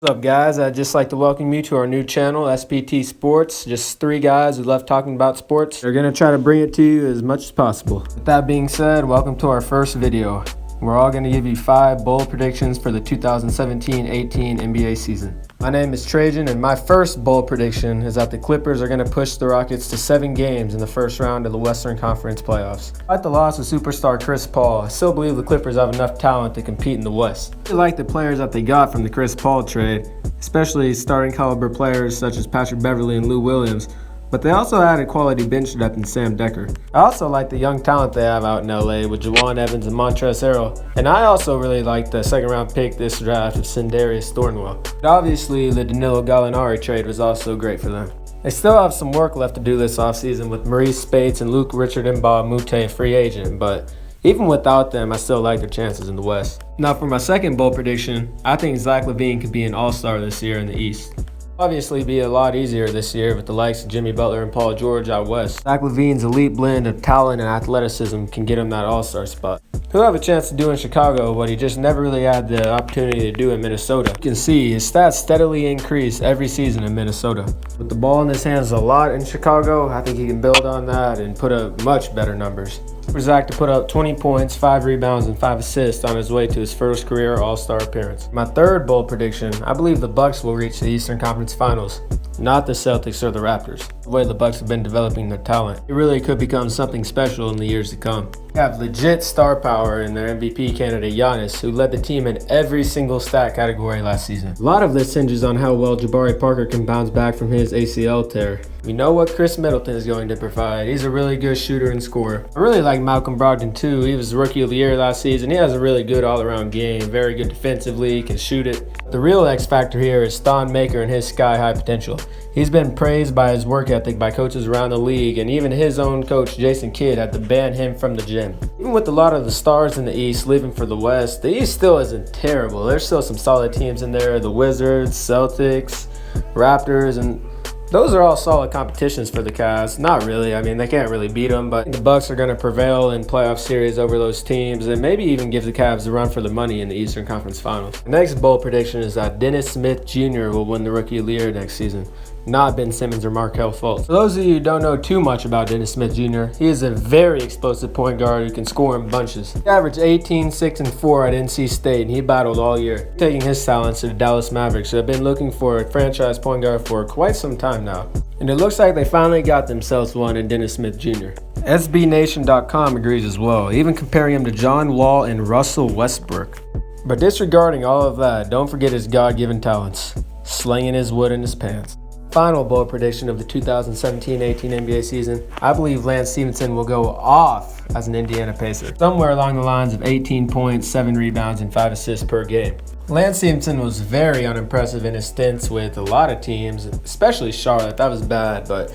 What's up, guys? I'd just like to welcome you to our new channel, SPT Sports. Just three guys who love talking about sports. We're going to try to bring it to you as much as possible. With that being said, welcome to our first video. We're all going to give you 5 bold predictions for the 2017-18 NBA season. My name is Trajan, and my first bold prediction is that the Clippers are going to push the Rockets to 7 games in the first round of the Western Conference playoffs. Despite the loss of superstar Chris Paul, I still believe the Clippers have enough talent to compete in the West. I really like the players that they got from the Chris Paul trade, especially starting caliber players such as Patrick Beverley and Lou Williams, but they also added quality bench depth in Sam Decker. I also like the young talent they have out in LA with Juwan Evans and Montrezl Harrell, and I also really like the second round pick this draft of Sindarius Thornwell. But obviously the Danilo Gallinari trade was also great for them. They still have some work left to do this offseason with Maurice Spates and Luke Richard Mbah-a-Moute free agent, but even without them, I still like their chances in the West. Now for my second bold prediction, I think Zach LaVine could be an all-star this year in the East. Obviously be a lot easier this year with the likes of Jimmy Butler and Paul George out west. Zach LaVine's elite blend of talent and athleticism can get him that all-star spot. He'll have a chance to do in Chicago, but he just never really had the opportunity to do in Minnesota. You can see his stats steadily increase every season in Minnesota. With the ball in his hands a lot in Chicago, I think he can build on that and put up much better numbers. For Zach to put up 20 points, 5 rebounds, and 5 assists on his way to his first career All-Star appearance. My third bold prediction, I believe the Bucks will reach the Eastern Conference Finals, not the Celtics or the Raptors. The way the Bucks have been developing their talent, it really could become something special in the years to come. They have legit star power in their MVP candidate Giannis, who led the team in every single stat category last season. A lot of this hinges on how well Jabari Parker can bounce back from his ACL tear. We know what Chris Middleton is going to provide. He's a really good shooter and scorer. I really like Malcolm Brogdon too. He was Rookie of the Year last season. He has a really good all-around game, very good defensively, can shoot it. The real X factor here is Thon Maker and his sky-high potential. He's been praised by his work ethic by coaches around the league, and even his own coach Jason Kidd had to ban him from the gym. Even with a lot of the stars in the East leaving for the West, the East still isn't terrible. There's still some solid teams in there, the Wizards, Celtics, Raptors, and those are all solid competitions for the Cavs. Not really. I mean, they can't really beat them, but the Bucks are going to prevail in playoff series over those teams and maybe even give the Cavs a run for the money in the Eastern Conference Finals. The next bold prediction is that Dennis Smith Jr. will win the Rookie of the Year next season, not Ben Simmons or Markelle Fultz. For those of you who don't know too much about Dennis Smith Jr., he is a very explosive point guard who can score in bunches. He averaged 18, 6, and 4 at NC State, and he battled all year, taking his talents to the Dallas Mavericks, who have been looking for a franchise point guard for quite some time now. And it looks like they finally got themselves one in Dennis Smith Jr. SBNation.com agrees as well, even comparing him to John Wall and Russell Westbrook. But disregarding all of that, don't forget his God-given talents, slinging his wood in his pants. Final bold prediction of the 2017-18 NBA season, I believe Lance Stephenson will go off as an Indiana Pacer, somewhere along the lines of 18 points, 7 rebounds, and 5 assists per game. Lance Stephenson was very unimpressive in his stints with a lot of teams, especially Charlotte. That was bad, but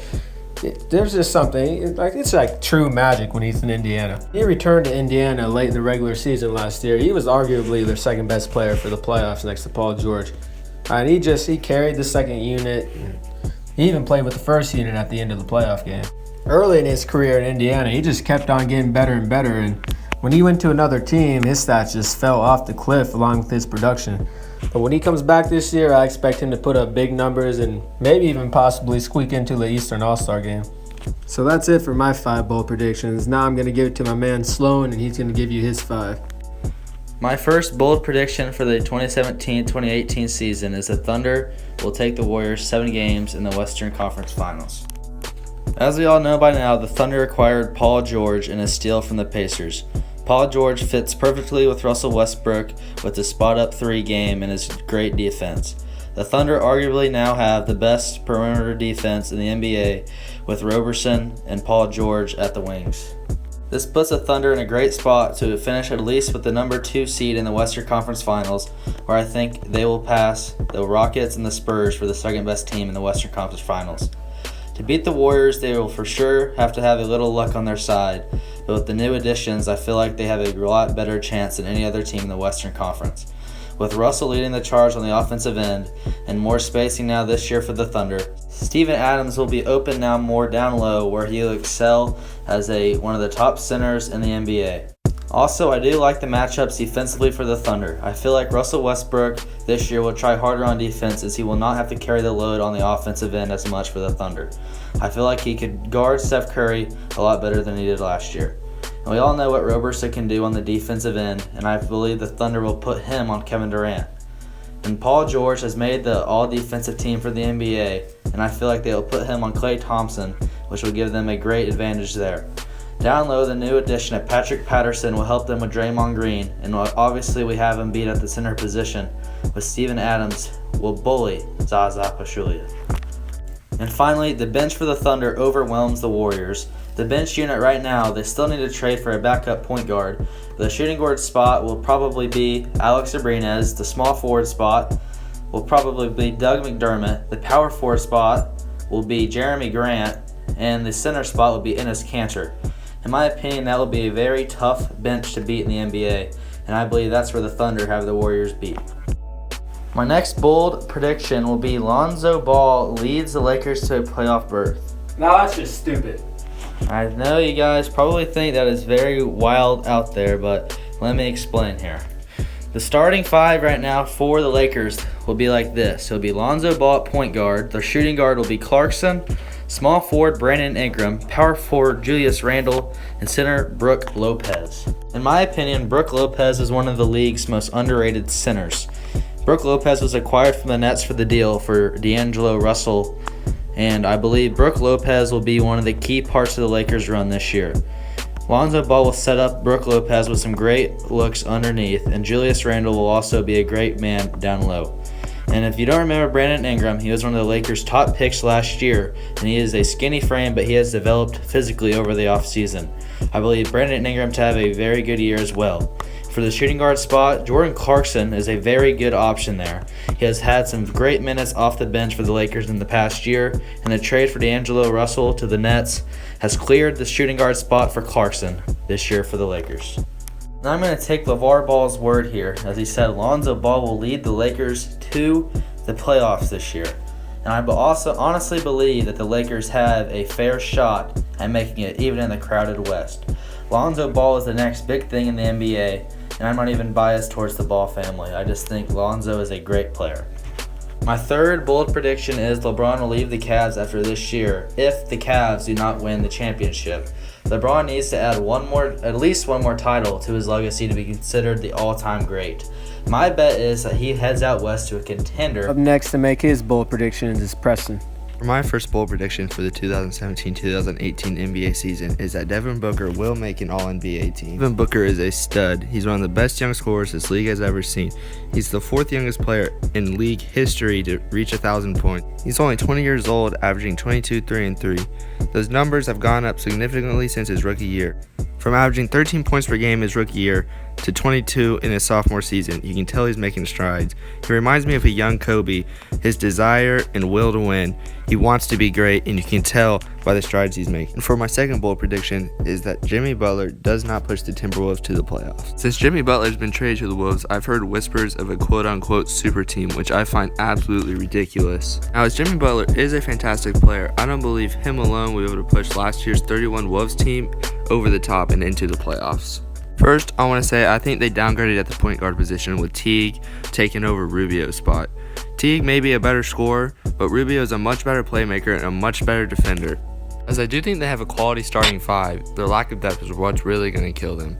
there's just something, it's like true magic when he's in Indiana. He returned to Indiana late in the regular season last year. He was arguably their second best player for the playoffs next to Paul George. And he carried the second unit. He even played with the first unit at the end of the playoff game. Early in his career in Indiana, he just kept on getting better and better. And when he went to another team, his stats just fell off the cliff along with his production. But when he comes back this year, I expect him to put up big numbers and maybe even possibly squeak into the Eastern All-Star game. So that's it for my 5 bold predictions. Now I'm going to give it to my man Sloan, and he's going to give you his 5. My first bold prediction for the 2017-2018 season is the Thunder will take the Warriors 7 games in the Western Conference Finals. As we all know by now, the Thunder acquired Paul George in a steal from the Pacers. Paul George fits perfectly with Russell Westbrook with his spot-up 3 game and his great defense. The Thunder arguably now have the best perimeter defense in the NBA with Roberson and Paul George at the wings. This puts the Thunder in a great spot to finish at least with the number 2 seed in the Western Conference Finals, where I think they will pass the Rockets and the Spurs for the second best team in the Western Conference Finals. To beat the Warriors, they will for sure have to have a little luck on their side, but with the new additions, I feel like they have a lot better chance than any other team in the Western Conference. With Russell leading the charge on the offensive end and more spacing now this year for the Thunder, Steven Adams will be open now more down low, where he'll excel as one of the top centers in the NBA. Also, I do like the matchups defensively for the Thunder. I feel like Russell Westbrook this year will try harder on defense as he will not have to carry the load on the offensive end as much for the Thunder. I feel like he could guard Steph Curry a lot better than he did last year. And we all know what Roberson can do on the defensive end, and I believe the Thunder will put him on Kevin Durant. And Paul George has made the all-defensive team for the NBA, and I feel like they'll put him on Klay Thompson, which will give them a great advantage there. Down low, the new addition of Patrick Patterson will help them with Draymond Green, and obviously we have Embiid at the center position, with Steven Adams will bully Zaza Pachulia. And finally, the bench for the Thunder overwhelms the Warriors. The bench unit right now, they still need to trade for a backup point guard. The shooting guard spot will probably be Alex Abrines. The small forward spot will probably be Doug McDermott. The power forward spot will be Jeremy Grant, and the center spot will be Enes Kanter. In my opinion, that will be a very tough bench to beat in the NBA, and I believe that's where the Thunder have the Warriors beat. My next bold prediction will be Lonzo Ball leads the Lakers to a playoff berth. Now that's just stupid. I know you guys probably think that is very wild out there, but let me explain here. The starting five right now for the Lakers will be like this. It'll be Lonzo Ball at point guard. Their shooting guard will be Clarkson. Small forward, Brandon Ingram. Power forward, Julius Randle. And center, Brook Lopez. In my opinion, Brook Lopez is one of the league's most underrated centers. Brook Lopez was acquired from the Nets for the deal for D'Angelo Russell, and I believe Brook Lopez will be one of the key parts of the Lakers' run this year. Lonzo Ball will set up Brook Lopez with some great looks underneath, and Julius Randle will also be a great man down low. And if you don't remember Brandon Ingram, he was one of the Lakers' top picks last year, and he is a skinny frame, but he has developed physically over the offseason. I believe Brandon Ingram to have a very good year as well. For the shooting guard spot, Jordan Clarkson is a very good option there. He has had some great minutes off the bench for the Lakers in the past year, and the trade for D'Angelo Russell to the Nets has cleared the shooting guard spot for Clarkson this year for the Lakers. Now I'm going to take LeVar Ball's word here. As he said, Lonzo Ball will lead the Lakers to the playoffs this year. And I also honestly believe that the Lakers have a fair shot at making it even in the crowded West. Lonzo Ball is the next big thing in the NBA, and I'm not even biased towards the Ball family. I just think Lonzo is a great player. My third bold prediction is LeBron will leave the Cavs after this year if the Cavs do not win the championship. LeBron needs to add at least one more title to his legacy to be considered the all-time great. My bet is that he heads out west to a contender. Up next to make his bold predictions is Preston. For my first bold prediction for the 2017-2018 NBA season is that Devin Booker will make an All-NBA team. Devin Booker is a stud. He's one of the best young scorers this league has ever seen. He's the fourth youngest player in league history to reach 1,000 points. He's only 20 years old, averaging 22, 3, and 3. Those numbers have gone up significantly since his rookie year. From averaging 13 points per game his rookie year to 22 in his sophomore season, you can tell he's making strides. He reminds me of a young Kobe, his desire and will to win. He wants to be great, and you can tell by the strides he's making. And for my second bold prediction is that Jimmy Butler does not push the Timberwolves to the playoffs. Since Jimmy Butler's been traded to the Wolves, I've heard whispers of a quote-unquote super team, which I find absolutely ridiculous. Now, as Jimmy Butler is a fantastic player, I don't believe him alone will be able to push last year's 31 Wolves team over the top and into the playoffs. First, I want to say I think they downgraded at the point guard position with Teague taking over Rubio's spot. Teague may be a better scorer, but Rubio is a much better playmaker and a much better defender. As I do think they have a quality starting five, their lack of depth is what's really going to kill them.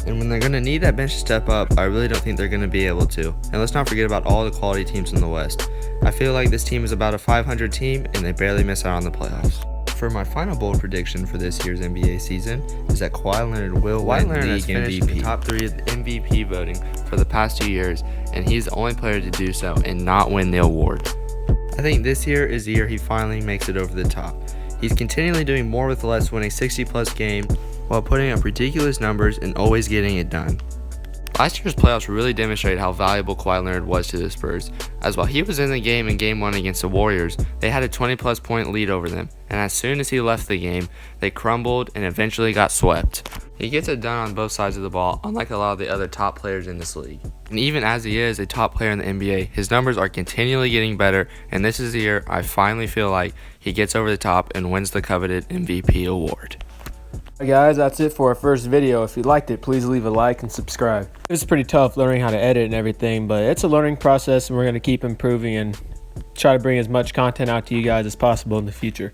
And when they're going to need that bench to step up, I really don't think they're going to be able to. And let's not forget about all the quality teams in the West. I feel like this team is about a 500 team and they barely miss out on the playoffs. For my final bold prediction for this year's NBA season is that Kawhi Leonard will win league MVP. In the top three of the MVP voting for the past 2 years, and he's the only player to do so and not win the award. I think this year is the year he finally makes it over the top. He's continually doing more with less, winning 60-plus games while putting up ridiculous numbers and always getting it done. Last year's playoffs really demonstrated how valuable Kawhi Leonard was to the Spurs, as while he was in the game in Game 1 against the Warriors, they had a 20-plus point lead over them, and as soon as he left the game, they crumbled and eventually got swept. He gets it done on both sides of the ball, unlike a lot of the other top players in this league. And even as he is a top player in the NBA, his numbers are continually getting better, and this is the year I finally feel like he gets over the top and wins the coveted MVP award. Hey guys, that's it for our first video. If you liked it, please leave a like and subscribe. It was pretty tough learning how to edit and everything, but it's a learning process and we're going to keep improving and try to bring as much content out to you guys as possible in the future.